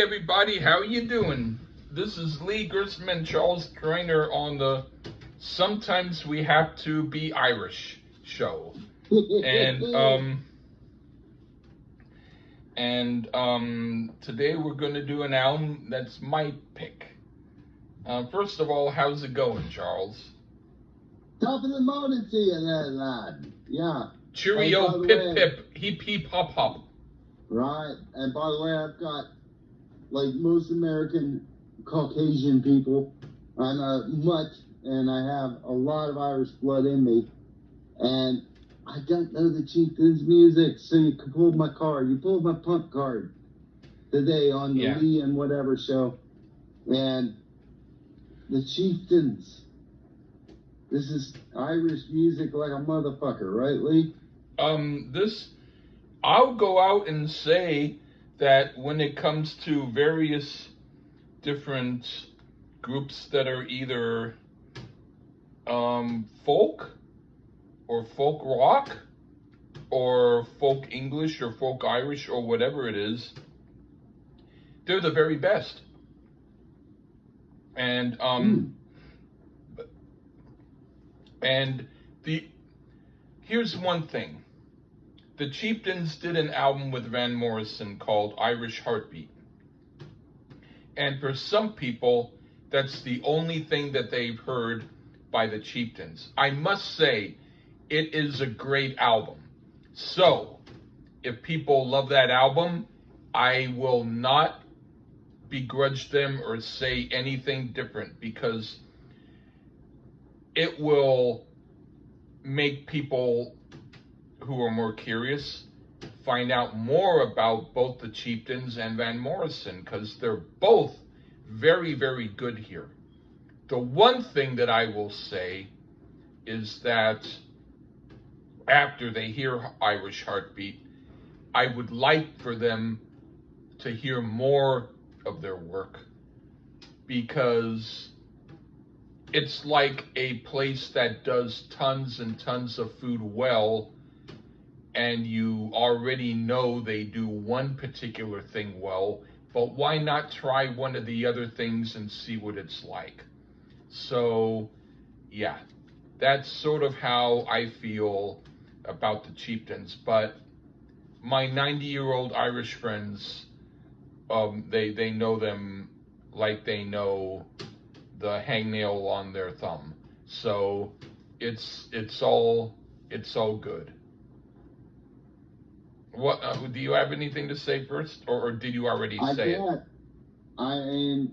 everybody, how you doing? This is Lee Grissom and Charles Traynor on the Sometimes We Have to Be Irish show. And today we're going to do an album that's my pick. First of all, how's it going, Charles? Top of the morning to you there, lad. Yeah. Cheerio, pip pip, heep heep hop hop. Right, and by the way, I've got, like most American Caucasian people, I'm a mutt, and I have a lot of Irish blood in me, and I don't know the Chieftains music, so you pulled my card. You pulled my pump card today on the Lee and whatever show, and the Chieftains. This is Irish music like a motherfucker, right, Lee? I'll go out and say that when it comes to various different groups that are either folk or folk rock or folk English or folk Irish or whatever it is, they're the very best. And here's one thing. The Chieftains did an album with Van Morrison called Irish Heartbeat. And for some people, that's the only thing that they've heard by the Chieftains. I must say, it is a great album. So, if people love that album, I will not begrudge them or say anything different, because it will make people who are more curious find out more about both the Chieftains and Van Morrison, because they're both very, very good here. The one thing that I will say is that after they hear Irish Heartbeat, I would like for them to hear more of their work, because it's like a place that does tons and tons of food well, and you already know they do one particular thing well, but why not try one of the other things and see what it's like? So, yeah, that's sort of how I feel about the Chieftains. But my 90-year-old Irish friends, they know them like they know the hangnail on their thumb. So it's all good. What do you have anything to say first, or did you already say it? I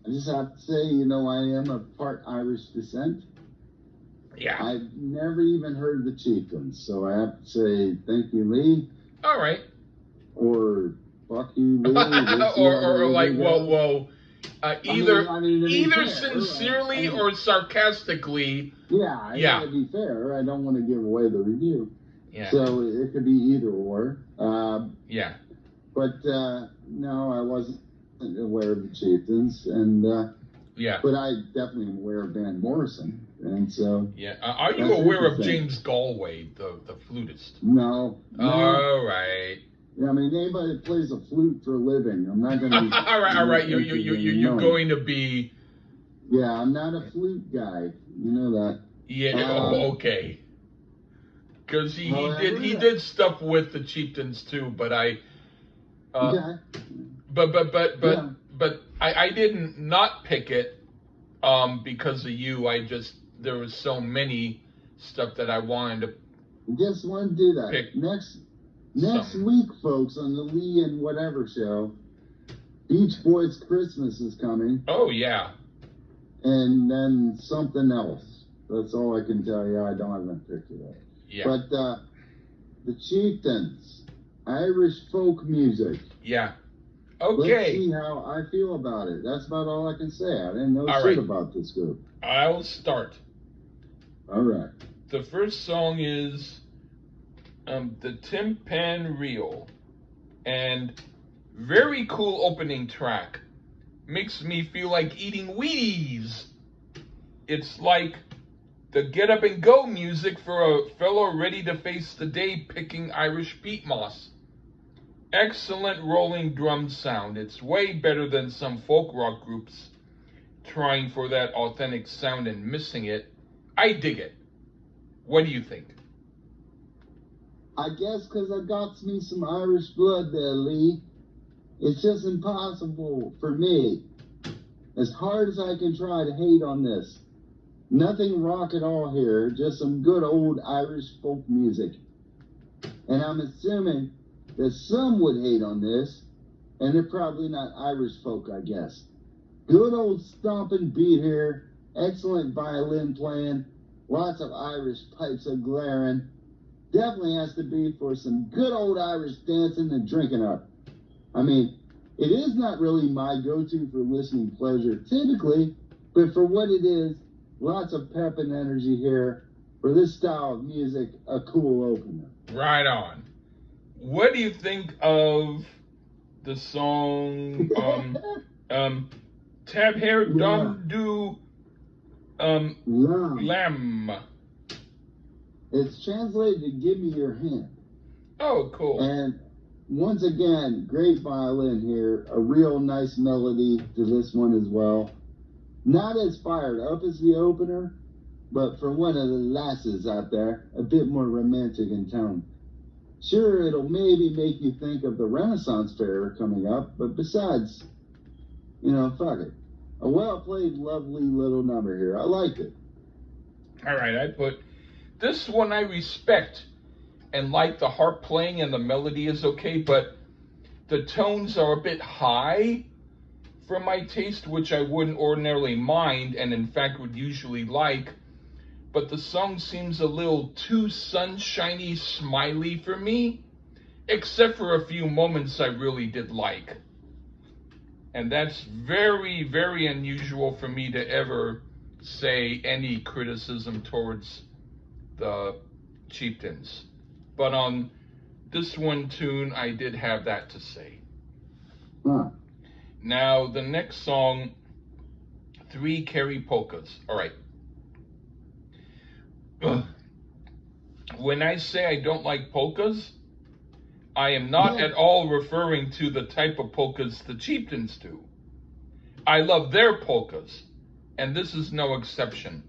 just have to say, I am of part Irish descent. Yeah. I've never even heard the Chieftains, so I have to say thank you, Lee. All right. Or fuck you, Lee. or like, whoa. Either sincerely or sarcastically. Yeah, I gotta be fair. I don't want to give away the review. Yeah. So it could be either or. Yeah. But no, I wasn't aware of the Chieftains, and but I definitely am aware of Van Morrison, and so. Yeah. Are you aware of James Galway, the flutist? No. All right. Yeah, I mean, anybody that plays a flute for a living, I'm not going to be... all right. You're going to be... Yeah, I'm not a flute guy. You know that. Yeah, okay. Because he did stuff with the Chieftains too, but I... But I didn't not pick it because of you. There was so many stuff that I wanted to... Just want to do that. Pick. Next week, folks, on the Lee and whatever show, Beach Boys Christmas is coming. Oh, yeah. And then something else. That's all I can tell you. I don't have a picture of it. Yeah. But the Chieftains, Irish folk music. Yeah. Okay. Let's see how I feel about it. That's about all I can say. I didn't know shit about this group. I'll start. All right. The first song is... the Timpan Reel, and very cool opening track. Makes me feel like eating Wheaties. It's like the get up and go music for a fellow ready to face the day picking Irish peat moss. Excellent rolling drum sound. It's way better than some folk rock groups trying for that authentic sound and missing it. I dig it. What do you think? I guess because I got me some Irish blood there, Lee. It's just impossible for me. As hard as I can try to hate on this. Nothing rock at all here, just some good old Irish folk music. And I'm assuming that some would hate on this, and they're probably not Irish folk, I guess. Good old stomping beat here, excellent violin playing, lots of Irish pipes a glaring. Definitely has to be for some good old Irish dancing and drinking up. I mean, it is not really my go-to for listening pleasure typically, but for what it is, lots of pep and energy here. For this style of music, a cool opener. Right on. What do you think of the song Tab Hair Dum Do Lamb? It's translated to Give Me Your Hand. Oh, cool. And once again, great violin here. A real nice melody to this one as well. Not as fired up as the opener, but for one of the lasses out there, a bit more romantic in tone. Sure, it'll maybe make you think of the Renaissance Fair coming up, but besides, fuck it. A well-played, lovely little number here. I liked it. All right, I put this one I respect and like the harp playing and the melody is okay, but the tones are a bit high for my taste, which I wouldn't ordinarily mind and in fact would usually like. But the song seems a little too sunshiny, smiley for me, except for a few moments I really did like. And that's very, very unusual for me to ever say any criticism towards the Chieftains. But on this one tune, I did have that to say. Huh. Now, the next song, 3 Carry Polkas. All right. When I say I don't like polkas, I am not at all referring to the type of polkas the Chieftains do. I love their polkas, and this is no exception.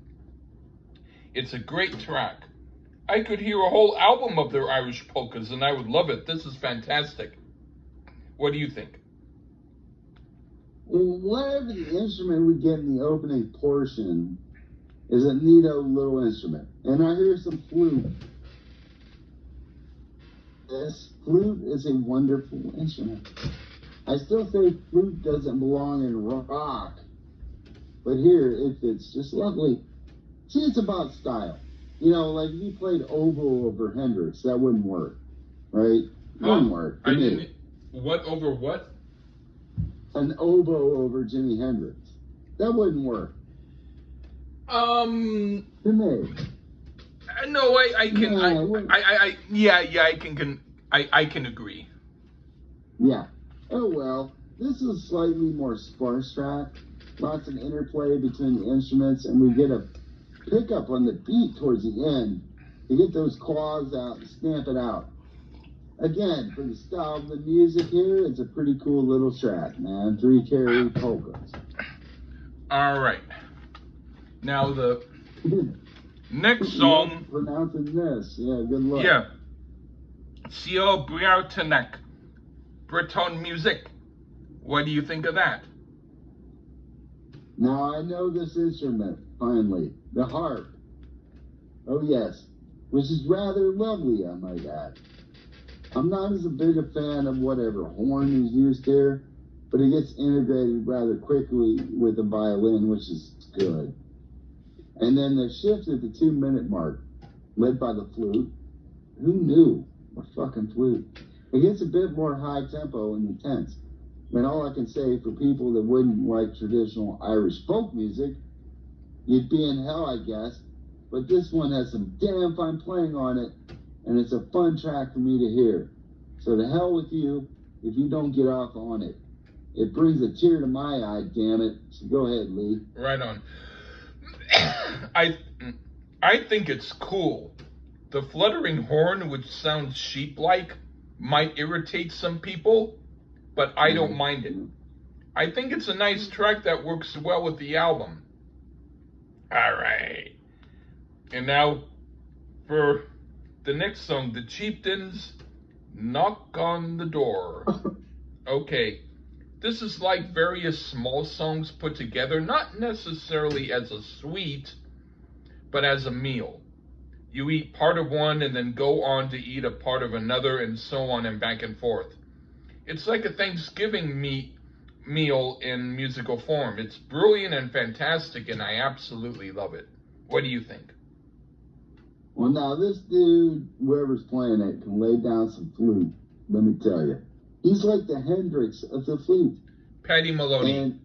It's a great track. I could hear a whole album of their Irish polkas, and I would love it. This is fantastic. What do you think? Whatever the instrument we get in the opening portion is a neato little instrument. And I hear some flute. This flute is a wonderful instrument. I still say flute doesn't belong in rock, but here it fits just lovely. See, it's about style. Like if you played oboe over Hendrix, that wouldn't work, right? Wouldn't work. What over what? An oboe over Jimi Hendrix. That wouldn't work. To me. No, I can agree. Yeah. Oh well, this is slightly more sparse track. Lots of interplay between the instruments, and we get a pickup on the beat towards the end. You get those claws out and stamp it out. Again, for the style of the music here, it's a pretty cool little track, man. 3 Carry Polkas. All right. Now the next song. Pronouncing this. Yeah, good luck. Yeah. Sio Briartanek. Breton music. What do you think of that? Now I know this instrument, finally. The harp. Oh yes. Which is rather lovely, I might add. I'm not as big a fan of whatever horn is used here, but it gets integrated rather quickly with the violin, which is good. And then the shift at the 2-minute mark, led by the flute. Who knew? A fucking flute. It gets a bit more high tempo and intense. And all I can say for people that wouldn't like traditional Irish folk music, you'd be in hell, I guess. But this one has some damn fine playing on it, and it's a fun track for me to hear. So to hell with you if you don't get off on it. It brings a tear to my eye, damn it. So go ahead, Lee. Right on. I think it's cool. The fluttering horn, which sounds sheep-like, might irritate some people, but I don't mind it. I think it's a nice track that works well with the album. All right. And now for the next song, The Chieftains, Knock on the Door. Okay. This is like various small songs put together, not necessarily as a sweet, but as a meal. You eat part of one and then go on to eat a part of another, and so on and back and forth. It's like a Thanksgiving meal in musical form. It's brilliant and fantastic, and I absolutely love it. What do you think? Well, now this dude, whoever's playing it, can lay down some flute. Let me tell you, he's like the Hendrix of the flute. Paddy Maloney. And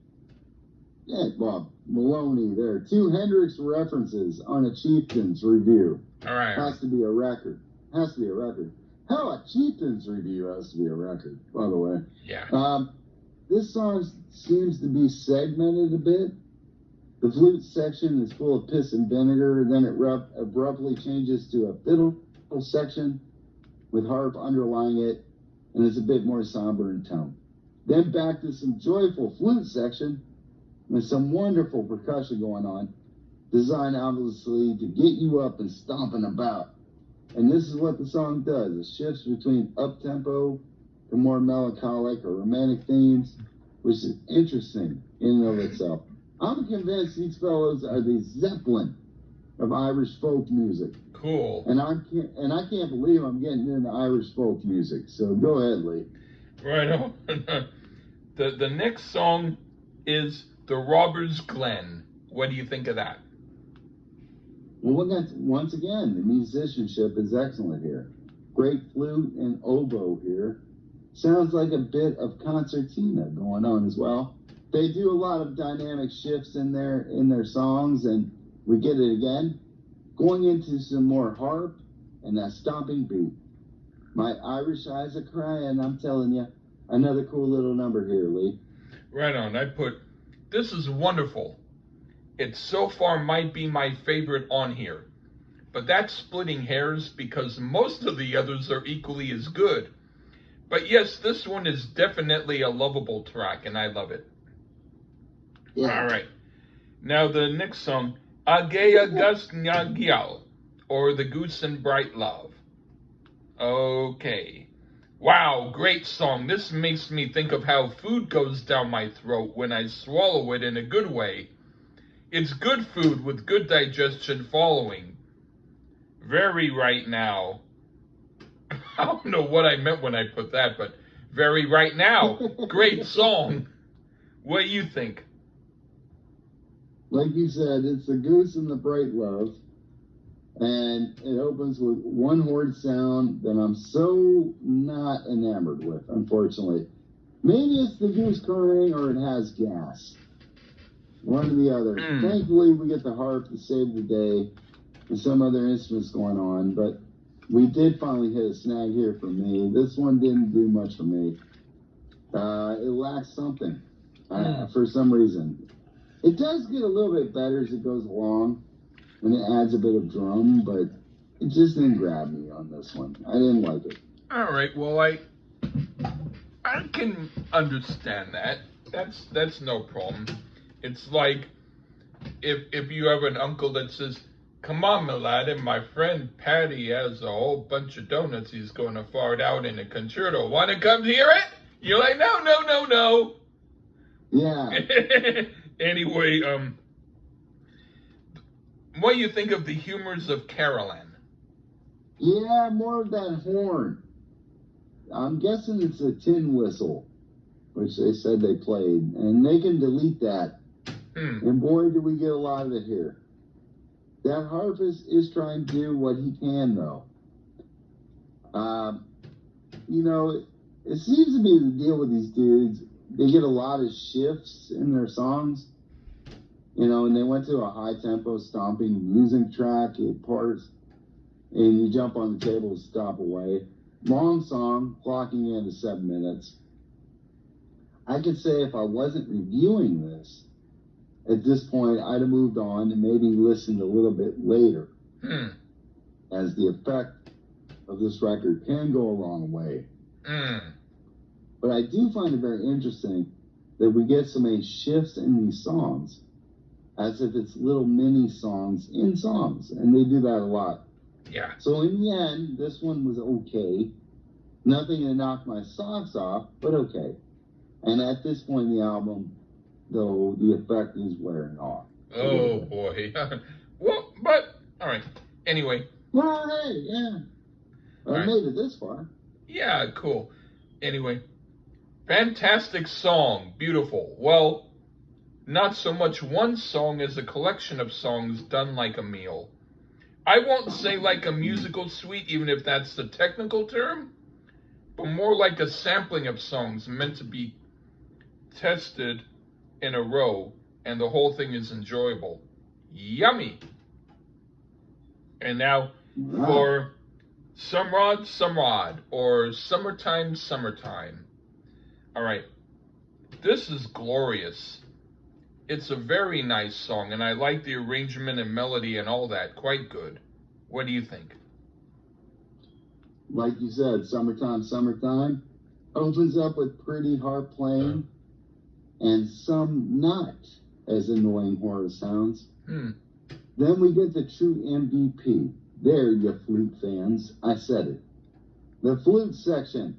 yeah, Bob Maloney. There are 2 Hendrix references on a Chieftains review. All right. Has to be a record. Has to be a record. Hell, a Chieftains review has to be a record. By the way. Yeah. This song seems to be segmented a bit. The flute section is full of piss and vinegar, then it abruptly changes to a fiddle section with harp underlying it, and it's a bit more somber in tone. Then back to some joyful flute section with some wonderful percussion going on, designed obviously to get you up and stomping about. And this is what the song does. It shifts between up-tempo to more melancholic or romantic themes, which is interesting in and of itself. I'm convinced these fellows are the Zeppelin of Irish folk music. Cool. And I can't believe I'm getting into Irish folk music. So go ahead, Lee. Right on. The next song is The Robber's Glen. What do you think of that? Well, once again, the musicianship is excellent here. Great flute and oboe here. Sounds like a bit of concertina going on as well. They do a lot of dynamic shifts in their songs, and we get it again. Going into some more harp and that stomping beat. My Irish eyes are crying, I'm telling you. Another cool little number here, Lee. Right on. I put, this is wonderful. It so far might be my favorite on here. But that's splitting hairs because most of the others are equally as good. But yes, this one is definitely a lovable track, and I love it. Yeah. All right. Now the next song, Agea Gasnyagial, or The Goose and Bright Love. Okay. Wow, great song. This makes me think of how food goes down my throat when I swallow it in a good way. It's good food with good digestion following. Very right now. I don't know what I meant when I put that, but very right now. Great song. What do you think? Like you said, it's The Goose and the Bright Love. And it opens with one horn sound that I'm so not enamored with, unfortunately. Maybe it's the goose crowing or it has gas. One or the other. Thankfully, we get the harp to save the day and some other instruments going on, but we did finally hit a snag here for me. This one didn't do much for me. It lacks something for some reason. It does get a little bit better as it goes along, and it adds a bit of drum, but it just didn't grab me on this one. I didn't like it. All right, well, I can understand that. That's no problem. It's like if you have an uncle that says, "Come on, my lad, and my friend Patty has a whole bunch of donuts he's going to fart out in a concerto. Want to come hear it?" You're like, no. Yeah. Anyway, what do you think of the humors of Caroline? Yeah, more of that horn. I'm guessing it's a tin whistle, which they said they played, and they can delete that. And boy, do we get a lot of it here. That harpist is trying to do what he can, though. It seems to be the deal with these dudes. They get a lot of shifts in their songs. And they went to a high-tempo stomping music track at parts, and you jump on the table to stop away. Long song, clocking in to 7 minutes. I could say if I wasn't reviewing this, at this point, I'd have moved on and maybe listened a little bit later, as the effect of this record can go a long way. But I do find it very interesting that we get so many shifts in these songs, as if it's little mini songs in songs, and they do that a lot. Yeah. So in the end, this one was okay. Nothing to knock my socks off, but okay. And at this point in the album, though, the effect is wearing off. Oh boy. Well, but all right. Anyway. Well, hey, yeah. I made it this far. Yeah, cool. Anyway, fantastic song, beautiful. Well, not so much one song as a collection of songs done like a meal. I won't say like a musical suite, even if that's the technical term, but more like a sampling of songs meant to be tested in a row, and the whole thing is enjoyable. Yummy! And now for Sumrod, or Summertime. All right, this is glorious. It's a very nice song, and I like the arrangement and melody and all that. Quite good. What do you think? Like you said, Summertime opens up with pretty harp playing and some not as annoying horror sounds. Then we get the true MVP. There, you flute fans. I said it. The flute section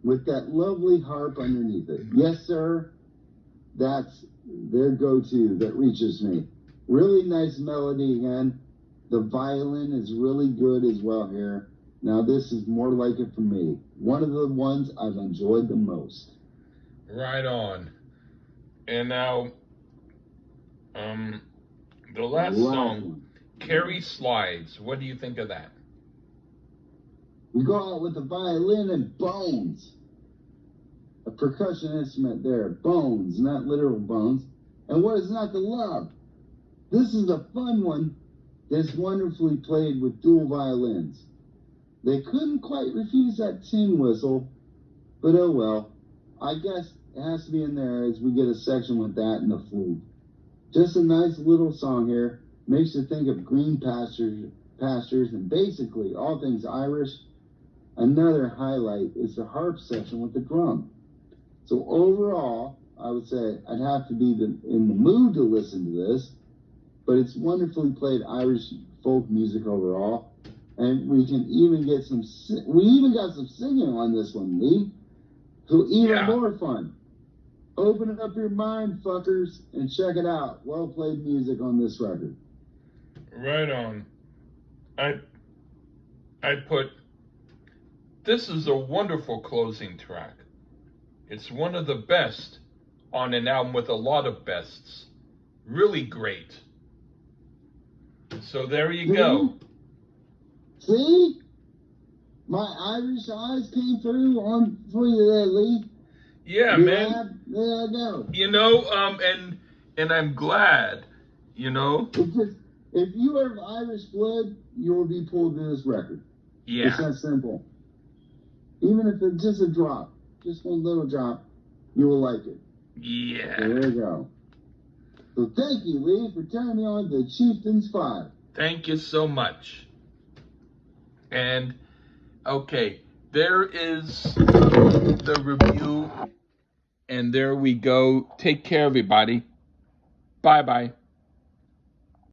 with that lovely harp underneath it. Yes, sir. That's their go-to that reaches me. Really nice melody again. The violin is really good as well here. Now this is more like it for me. One of the ones I've enjoyed the most. Right on. And now, the last song, Carrie Slides. What do you think of that? We go out with the violin and bones. A percussion instrument there. Bones, not literal bones. And what is not to love? This is a fun one that's wonderfully played with dual violins. They couldn't quite refuse that tin whistle, but oh well. I guess it has to be in there as we get a section with that and the flute. Just a nice little song here. Makes you think of green pastures and basically all things Irish. Another highlight is the harp section with the drum. So overall, I would say I'd have to be in the mood to listen to this, but it's wonderfully played Irish folk music overall. And we can even get we even got some singing on this one, Lee. So even more fun. Open up your mind, fuckers, and check it out. Well played music on this record. Right on. I put, this is a wonderful closing track. It's one of the best on an album with a lot of bests. Really great. So there you go. See? My Irish eyes came through for you there, Lee. Yeah, man. There I go. You know, and I'm glad, you know. If you are of Irish blood, you will be pulled to this record. Yeah. It's that simple. Even if it's just a drop, just one little drop, you will like it. Yeah. So there you go. So thank you, Lee, for turning me on to Chieftains 5. Thank you so much. And, okay, there is the review. And there we go. Take care, everybody. Bye-bye.